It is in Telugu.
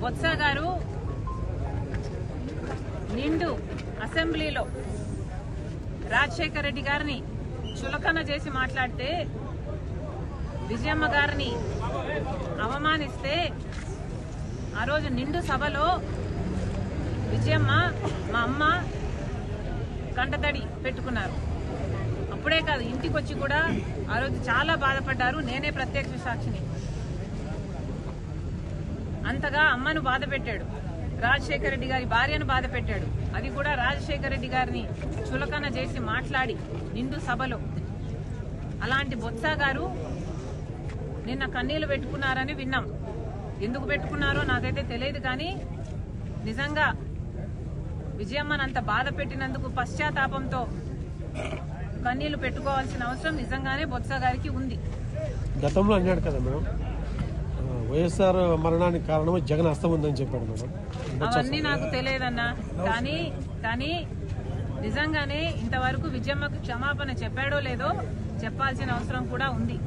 బొత్స గారు నిండు అసెంబ్లీలో రాజశేఖర రెడ్డి గారిని చులకన చేసి మాట్లాడితే, విజయమ్మ గారిని అవమానిస్తే, ఆ రోజు నిండు సభలో విజయమ్మ మా అమ్మ కంటతడి పెట్టుకున్నారు. అప్పుడే కాదు, ఇంటికి వచ్చి కూడా ఆ రోజు చాలా బాధపడ్డారు. నేనే ప్రత్యక్ష సాక్షిని. అంతగా అమ్మను బాధ పెట్టాడు, రాజశేఖర రెడ్డి గారి భార్యను బాధ పెట్టాడు. అది కూడా రాజశేఖర రెడ్డి గారిని చులకన చేసి మాట్లాడి నిండు సభలో. అలాంటి బొత్స గారు నిన్న కన్నీళ్లు పెట్టుకున్నారని విన్నాం. ఎందుకు పెట్టుకున్నారో నాకైతే తెలియదు, కానీ నిజంగా విజయమ్మను అంత బాధ పెట్టినందుకు పశ్చాత్తాపంతో కన్నీళ్లు పెట్టుకోవాల్సిన అవసరం నిజంగానే బొత్స గారికి ఉంది. గతంలో అన్నాడు కదా మేడం, వైఎస్ఆర్ మరణానికి కారణం జగన్ హస్తం ఉందని చెప్పాడు మేడం. అవన్నీ నాకు తెలియదన్నా, కానీ నిజంగానే ఇంతవరకు విజయమ్మకు క్షమాపణ చెప్పాడో లేదో చెప్పాల్సిన అవసరం కూడా ఉంది.